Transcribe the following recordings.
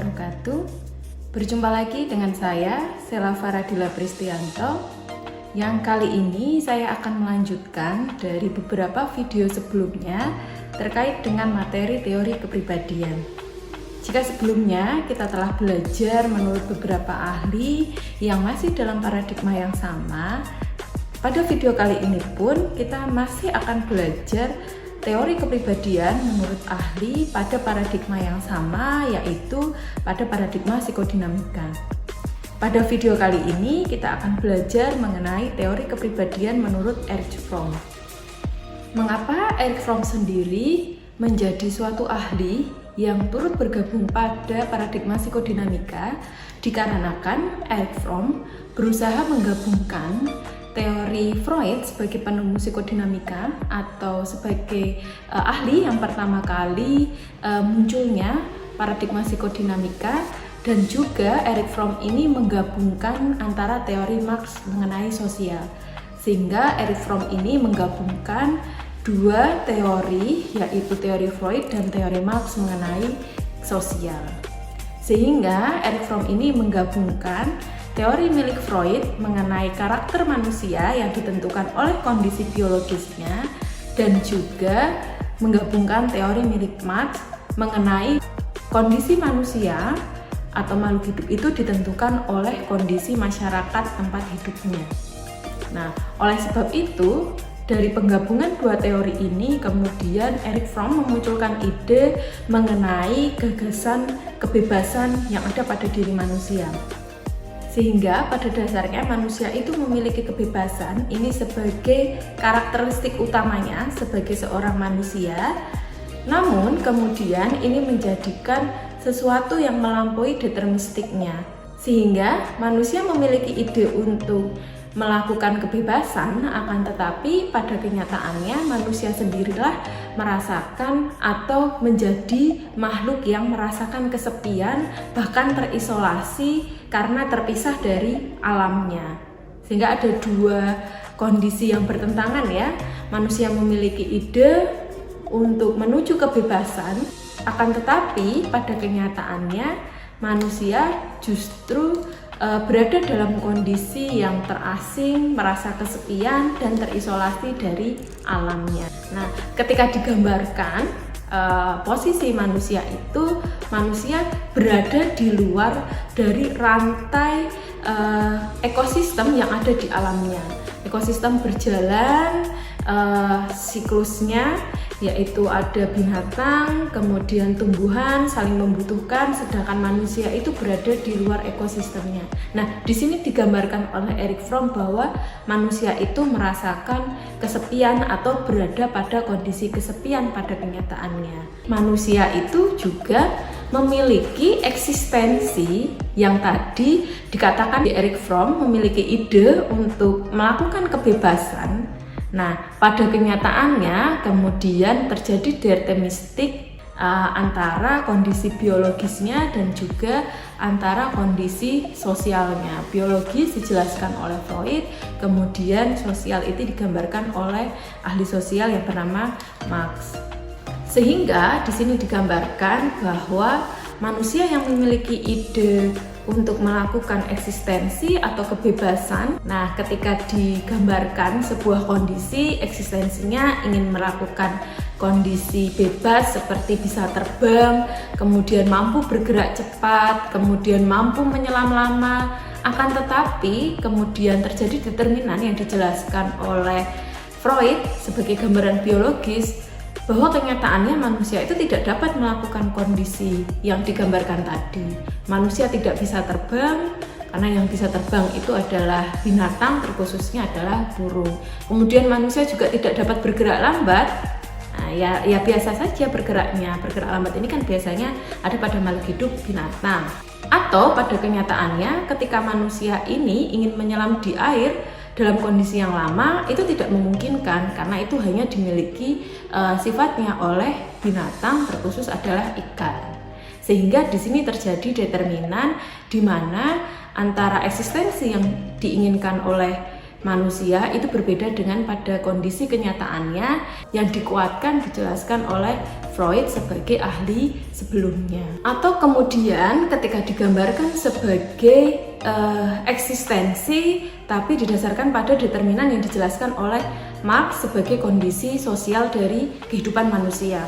wabarakatuh. Berjumpa lagi dengan saya, Sela Faradila Pristianto, yang kali ini saya akan melanjutkan dari beberapa video sebelumnya terkait dengan materi teori kepribadian. Jika sebelumnya kita telah belajar menurut beberapa ahli yang masih dalam paradigma yang sama, pada video kali ini pun kita masih akan belajar teori kepribadian menurut ahli pada paradigma yang sama, yaitu pada paradigma psikodinamika. Pada video kali ini kita akan belajar mengenai teori kepribadian menurut Erich Fromm. Mengapa Erich Fromm sendiri menjadi suatu ahli yang turut bergabung pada paradigma psikodinamika? Dikarenakan Erich Fromm berusaha menggabungkan teori Freud sebagai penemu psikodinamika atau sebagai ahli yang pertama kali munculnya paradigma psikodinamika, dan juga Erich Fromm ini menggabungkan antara teori Marx mengenai sosial, sehingga Erich Fromm ini menggabungkan dua teori, yaitu teori Freud dan teori Marx mengenai sosial. Sehingga Erich Fromm ini menggabungkan teori milik Freud mengenai karakter manusia yang ditentukan oleh kondisi biologisnya, dan juga menggabungkan teori milik Marx mengenai kondisi manusia atau makhluk hidup itu ditentukan oleh kondisi masyarakat tempat hidupnya. Nah, oleh sebab itu, dari penggabungan dua teori ini, kemudian Erich Fromm memunculkan ide mengenai gagasan kebebasan yang ada pada diri manusia. Sehingga pada dasarnya manusia itu memiliki kebebasan, ini sebagai karakteristik utamanya sebagai seorang manusia. Namun kemudian ini menjadikan sesuatu yang melampaui deterministiknya, sehingga manusia memiliki ide untuk melakukan kebebasan, akan tetapi pada kenyataannya manusia sendirilah merasakan atau menjadi makhluk yang merasakan kesepian, bahkan terisolasi karena terpisah dari alamnya. Sehingga ada dua kondisi yang bertentangan ya. Manusia memiliki ide untuk menuju kebebasan, akan tetapi pada kenyataannya manusia justru berada dalam kondisi yang terasing, merasa kesepian dan terisolasi dari alamnya. Nah, ketika digambarkan posisi manusia itu, manusia berada di luar dari rantai ekosistem yang ada di alamnya. Ekosistem berjalan siklusnya, yaitu ada binatang, kemudian tumbuhan saling membutuhkan, sedangkan manusia itu berada di luar ekosistemnya. Nah, di sini digambarkan oleh Erich Fromm bahwa manusia itu merasakan kesepian atau berada pada kondisi kesepian pada kenyataannya. Manusia itu juga memiliki eksistensi yang tadi dikatakan di Erich Fromm memiliki ide untuk melakukan kebebasan. Nah, pada kenyataannya kemudian terjadi deterministik antara kondisi biologisnya dan juga antara kondisi sosialnya. Biologis dijelaskan oleh Freud, kemudian sosial itu digambarkan oleh ahli sosial yang bernama Marx. Sehingga di sini digambarkan bahwa manusia yang memiliki ide untuk melakukan eksistensi atau kebebasan. Nah, ketika digambarkan sebuah kondisi eksistensinya ingin melakukan kondisi bebas seperti bisa terbang, kemudian mampu bergerak cepat, kemudian mampu menyelam lama, akan tetapi kemudian terjadi determinan yang dijelaskan oleh Freud sebagai gambaran biologis bahwa kenyataannya manusia itu tidak dapat melakukan kondisi yang digambarkan tadi. Manusia tidak bisa terbang karena yang bisa terbang itu adalah binatang, terkhususnya adalah burung. Kemudian manusia juga tidak dapat bergerak lambat. Nah, ya biasa saja bergeraknya. Bergerak lambat ini kan biasanya ada pada makhluk hidup binatang. Atau pada kenyataannya ketika manusia ini ingin menyelam di air dalam kondisi yang lama, itu tidak memungkinkan karena itu hanya dimiliki sifatnya oleh binatang, terkhusus adalah ikan. Sehingga di sini terjadi determinan di mana antara eksistensi yang diinginkan oleh manusia itu berbeda dengan pada kondisi kenyataannya yang dikuatkan dijelaskan oleh Freud sebagai ahli sebelumnya. Atau kemudian ketika digambarkan sebagai eksistensi tapi didasarkan pada determinan yang dijelaskan oleh Marx sebagai kondisi sosial dari kehidupan manusia.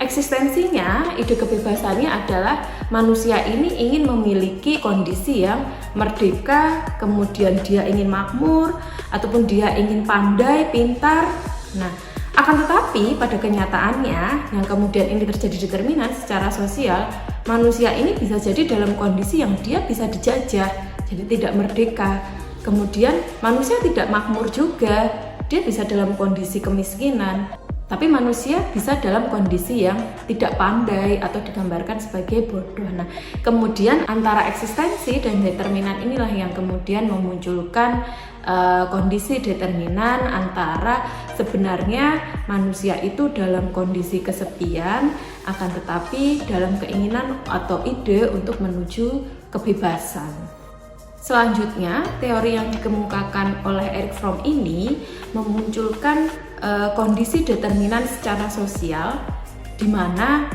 Eksistensinya, ide kebebasannya adalah manusia ini ingin memiliki kondisi yang merdeka, kemudian dia ingin makmur, ataupun dia ingin pandai, pintar. Nah, akan tetapi pada kenyataannya yang kemudian ini terjadi determinan secara sosial, manusia ini bisa jadi dalam kondisi yang dia bisa dijajah, jadi tidak merdeka. Kemudian manusia tidak makmur juga, dia bisa dalam kondisi kemiskinan. Tapi manusia bisa dalam kondisi yang tidak pandai atau digambarkan sebagai bodoh. Nah, kemudian antara eksistensi dan determinan inilah yang kemudian memunculkan kondisi determinan antara sebenarnya manusia itu dalam kondisi kesepian, akan tetapi dalam keinginan atau ide untuk menuju kebebasan. Selanjutnya, teori yang dikemukakan oleh Erich Fromm ini memunculkan kondisi determinan secara sosial, di mana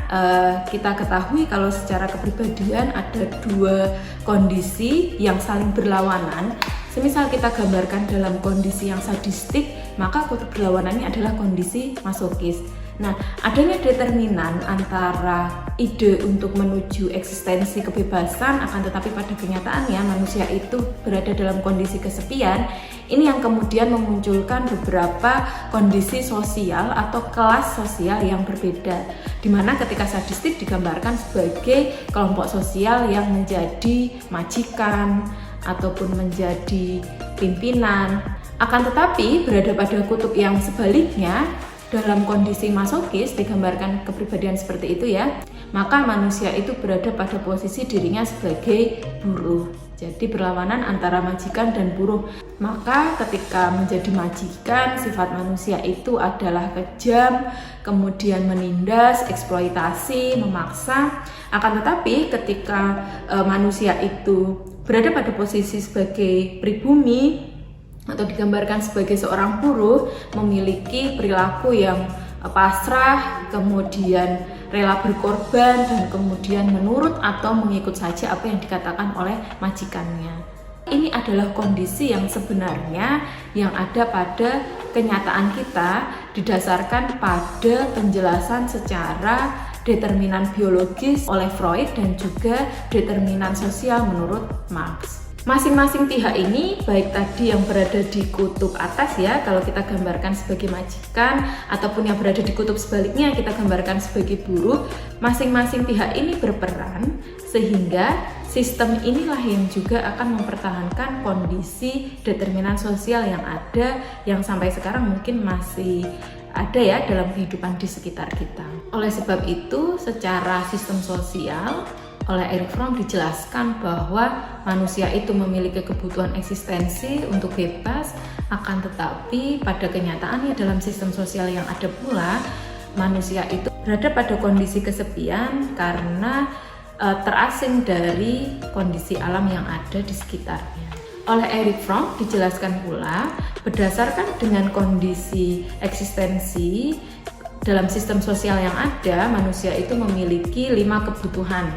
kita ketahui kalau secara kepribadian ada dua kondisi yang saling berlawanan. Semisal kita gambarkan dalam kondisi yang sadistik, maka berlawanannya adalah kondisi masokis. Nah, adanya determinan antara ide untuk menuju eksistensi kebebasan, akan tetapi pada kenyataannya manusia itu berada dalam kondisi kesepian. Ini yang kemudian memunculkan beberapa kondisi sosial atau kelas sosial yang berbeda, di mana ketika sadistik digambarkan sebagai kelompok sosial yang menjadi majikan ataupun menjadi pimpinan. Akan tetapi berada pada kutub yang sebaliknya, dalam kondisi masokis digambarkan kepribadian seperti itu ya, maka manusia itu berada pada posisi dirinya sebagai buruh. Jadi berlawanan antara majikan dan buruh. Maka ketika menjadi majikan, sifat manusia itu adalah kejam, kemudian menindas, eksploitasi, memaksa. Akan tetapi ketika manusia itu berada pada posisi sebagai pribumi atau digambarkan sebagai seorang buruh, memiliki perilaku yang pasrah, kemudian rela berkorban, dan kemudian menurut atau mengikut saja apa yang dikatakan oleh majikannya. Ini adalah kondisi yang sebenarnya yang ada pada kenyataan kita didasarkan pada penjelasan secara determinan biologis oleh Freud dan juga determinan sosial menurut Marx. Masing-masing pihak ini, baik tadi yang berada di kutub atas ya, kalau kita gambarkan sebagai majikan, ataupun yang berada di kutub sebaliknya kita gambarkan sebagai buruh, masing-masing pihak ini berperan sehingga sistem inilah yang juga akan mempertahankan kondisi determinan sosial yang ada, yang sampai sekarang mungkin masih ada ya dalam kehidupan di sekitar kita. Oleh sebab itu, secara sistem sosial, oleh Erich Fromm dijelaskan bahwa manusia itu memiliki kebutuhan eksistensi untuk bebas, akan tetapi pada kenyataannya dalam sistem sosial yang ada pula, manusia itu berada pada kondisi kesepian karena terasing dari kondisi alam yang ada di sekitarnya. Oleh Erich Fromm dijelaskan pula, berdasarkan dengan kondisi eksistensi dalam sistem sosial yang ada, manusia itu memiliki 5 kebutuhan.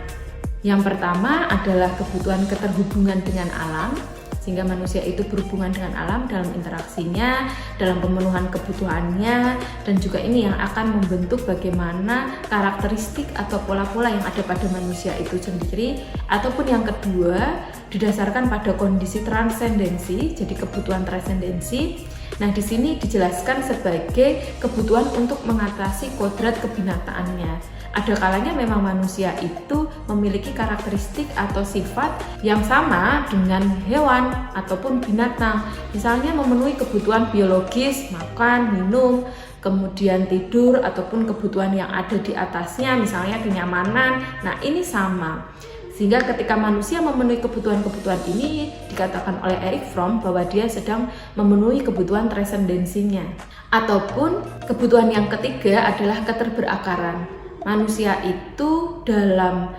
Yang pertama adalah kebutuhan keterhubungan dengan alam, sehingga manusia itu berhubungan dengan alam dalam interaksinya, dalam pemenuhan kebutuhannya, dan juga ini yang akan membentuk bagaimana karakteristik atau pola-pola yang ada pada manusia itu sendiri. Ataupun yang kedua, didasarkan pada kondisi transendensi, jadi kebutuhan transendensi. Nah, di sini dijelaskan sebagai kebutuhan untuk mengatasi kodrat kebinataannya. Ada kalanya memang manusia itu memiliki karakteristik atau sifat yang sama dengan hewan ataupun binatang. Misalnya memenuhi kebutuhan biologis, makan, minum, kemudian tidur, ataupun kebutuhan yang ada di atasnya, misalnya kenyamanan. Nah, ini sama. Sehingga ketika manusia memenuhi kebutuhan-kebutuhan ini, dikatakan oleh Erich Fromm bahwa dia sedang memenuhi kebutuhan transendensinya. Ataupun kebutuhan yang ketiga adalah keterberakaran. Manusia itu dalam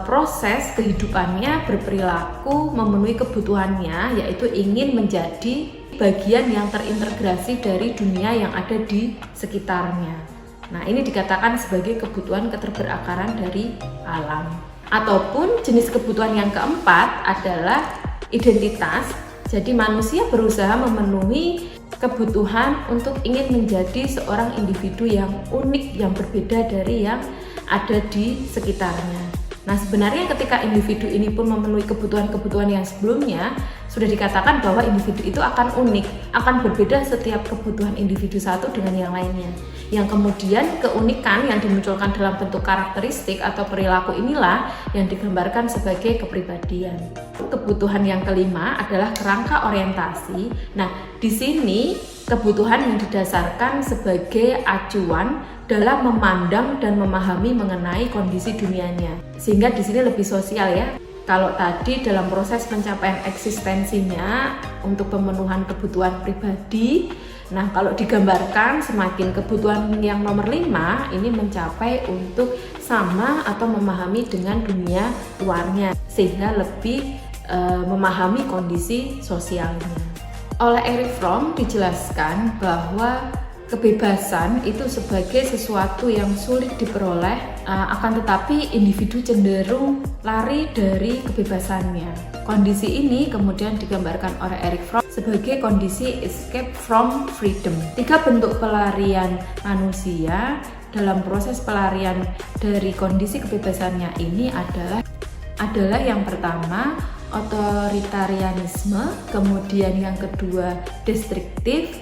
proses kehidupannya berperilaku memenuhi kebutuhannya, yaitu ingin menjadi bagian yang terintegrasi dari dunia yang ada di sekitarnya. Nah, ini dikatakan sebagai kebutuhan keterberakaran dari alam. Ataupun jenis kebutuhan yang keempat adalah identitas. Jadi manusia berusaha memenuhi kebutuhan untuk ingin menjadi seorang individu yang unik, yang berbeda dari yang ada di sekitarnya. Nah, sebenarnya ketika individu ini pun memenuhi kebutuhan-kebutuhan yang sebelumnya, sudah dikatakan bahwa individu itu akan unik, akan berbeda setiap kebutuhan individu satu dengan yang lainnya. Yang kemudian keunikan yang dimunculkan dalam bentuk karakteristik atau perilaku inilah yang digambarkan sebagai kepribadian. Kebutuhan yang kelima adalah kerangka orientasi. Nah, di sini kebutuhan yang didasarkan sebagai acuan dalam memandang dan memahami mengenai kondisi dunianya. Sehingga di sini lebih sosial ya. Kalau tadi dalam proses pencapaian eksistensinya untuk pemenuhan kebutuhan pribadi, nah kalau digambarkan semakin kebutuhan yang nomor 5 ini mencapai untuk sama atau memahami dengan dunia luarnya, sehingga lebih memahami kondisi sosialnya. Oleh Erich Fromm dijelaskan bahwa kebebasan itu sebagai sesuatu yang sulit diperoleh, akan tetapi individu cenderung lari dari kebebasannya. Kondisi ini kemudian digambarkan oleh Erich Fromm sebagai kondisi escape from freedom. 3 bentuk pelarian manusia dalam proses pelarian dari kondisi kebebasannya ini adalah yang pertama otoritarianisme, kemudian yang kedua destruktif,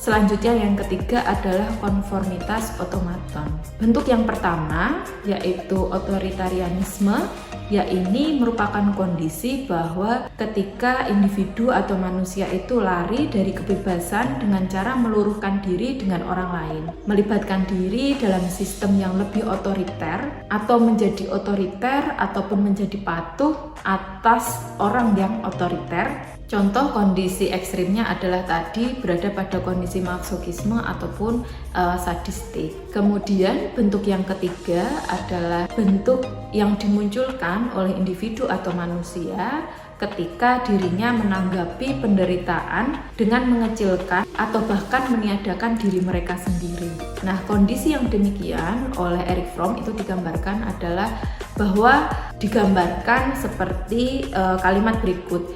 selanjutnya yang ketiga adalah konformitas otomaton. Bentuk yang pertama yaitu otoritarianisme, ini merupakan kondisi bahwa ketika individu atau manusia itu lari dari kebebasan dengan cara meluruhkan diri dengan orang lain, melibatkan diri dalam sistem yang lebih otoriter atau menjadi otoriter ataupun menjadi patuh atas orang yang otoriter. Contoh kondisi ekstrimnya adalah tadi berada pada kondisi masokisme ataupun sadistik. Kemudian bentuk yang ketiga adalah bentuk yang dimunculkan oleh individu atau manusia ketika dirinya menanggapi penderitaan dengan mengecilkan atau bahkan meniadakan diri mereka sendiri. Nah, kondisi yang demikian oleh Erich Fromm itu digambarkan adalah bahwa digambarkan seperti kalimat berikut.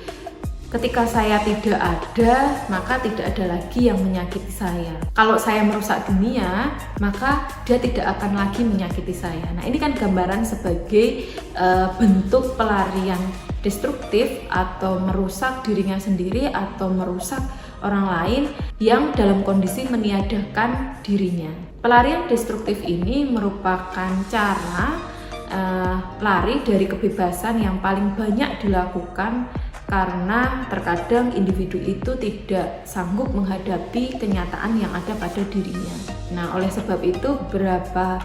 Ketika saya tidak ada, maka tidak ada lagi yang menyakiti saya. Kalau saya merusak dunia, maka dia tidak akan lagi menyakiti saya. Nah, ini kan gambaran sebagai bentuk pelarian destruktif atau merusak dirinya sendiri atau merusak orang lain yang dalam kondisi meniadakan dirinya. Pelarian destruktif ini merupakan cara lari dari kebebasan yang paling banyak dilakukan karena terkadang individu itu tidak sanggup menghadapi kenyataan yang ada pada dirinya. Nah, oleh sebab itu beberapa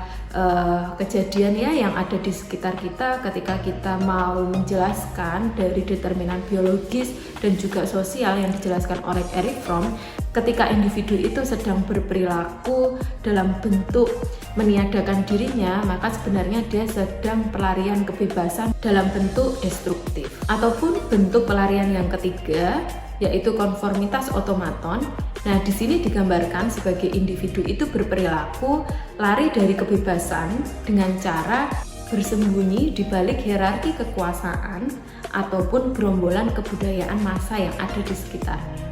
kejadian ya yang ada di sekitar kita ketika kita mau menjelaskan dari determinan biologis dan juga sosial yang dijelaskan oleh Erich Fromm, ketika individu itu sedang berperilaku dalam bentuk meniadakan dirinya, maka sebenarnya dia sedang pelarian kebebasan dalam bentuk destruktif. Ataupun bentuk pelarian yang ketiga yaitu konformitas otomaton. Nah, di sini digambarkan sebagai individu itu berperilaku lari dari kebebasan dengan cara bersembunyi di balik hierarki kekuasaan ataupun gerombolan kebudayaan massa yang ada di sekitarnya.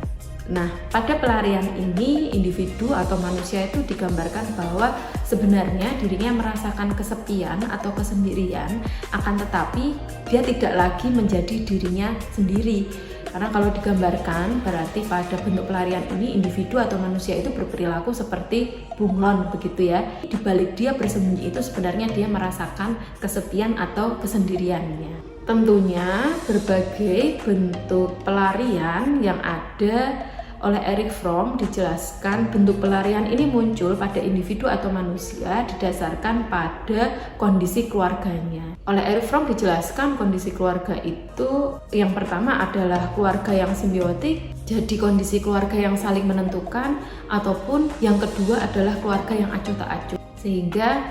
Nah, pada pelarian ini individu atau manusia itu digambarkan bahwa sebenarnya dirinya merasakan kesepian atau kesendirian, akan tetapi dia tidak lagi menjadi dirinya sendiri. Karena kalau digambarkan berarti pada bentuk pelarian ini individu atau manusia itu berperilaku seperti bunglon begitu ya. Di balik dia bersembunyi itu sebenarnya dia merasakan kesepian atau kesendiriannya. Tentunya berbagai bentuk pelarian yang ada oleh Erich Fromm dijelaskan bentuk pelarian ini muncul pada individu atau manusia didasarkan pada kondisi keluarganya. Oleh Erich Fromm dijelaskan kondisi keluarga itu yang pertama adalah keluarga yang simbiotik, jadi kondisi keluarga yang saling menentukan, ataupun yang kedua adalah keluarga yang acuh tak acuh, sehingga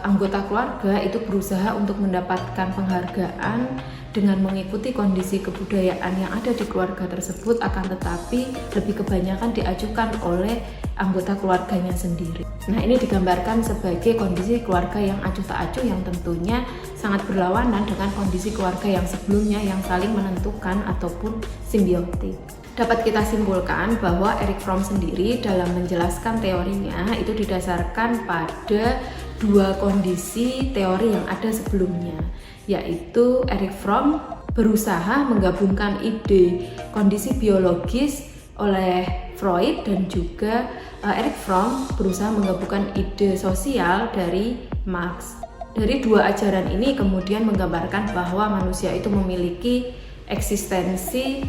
anggota keluarga itu berusaha untuk mendapatkan penghargaan dengan mengikuti kondisi kebudayaan yang ada di keluarga tersebut, akan tetapi lebih kebanyakan diajukan oleh anggota keluarganya sendiri. Nah, ini digambarkan sebagai kondisi keluarga yang acuh tak acuh yang tentunya sangat berlawanan dengan kondisi keluarga yang sebelumnya yang saling menentukan ataupun simbiotik. Dapat kita simpulkan bahwa Erich Fromm sendiri dalam menjelaskan teorinya itu didasarkan pada dua kondisi teori yang ada sebelumnya, yaitu Erich Fromm berusaha menggabungkan ide kondisi biologis oleh Freud dan juga Erich Fromm berusaha menggabungkan ide sosial dari Marx. Dari dua ajaran ini kemudian menggambarkan bahwa manusia itu memiliki eksistensi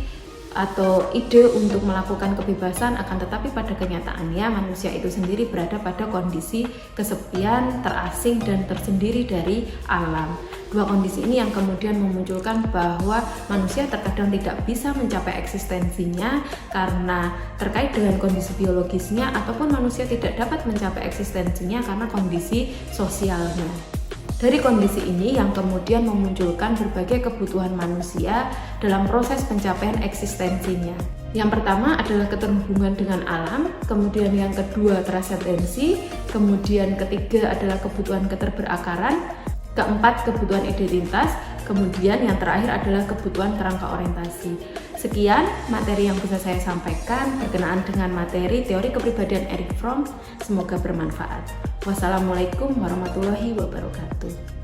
atau ide untuk melakukan kebebasan, akan tetapi pada kenyataannya manusia itu sendiri berada pada kondisi kesepian, terasing dan tersendiri dari alam. Dua kondisi ini yang kemudian memunculkan bahwa manusia terkadang tidak bisa mencapai eksistensinya karena terkait dengan kondisi biologisnya, ataupun manusia tidak dapat mencapai eksistensinya karena kondisi sosialnya. Dari kondisi ini yang kemudian memunculkan berbagai kebutuhan manusia dalam proses pencapaian eksistensinya. Yang pertama adalah keterhubungan dengan alam, kemudian yang kedua transendensi, kemudian ketiga adalah kebutuhan keterberakaran, keempat kebutuhan identitas, kemudian yang terakhir adalah kebutuhan kerangka orientasi. Sekian materi yang bisa saya sampaikan berkenaan dengan materi teori kepribadian Erich Fromm. Semoga bermanfaat. Wassalamualaikum warahmatullahi wabarakatuh.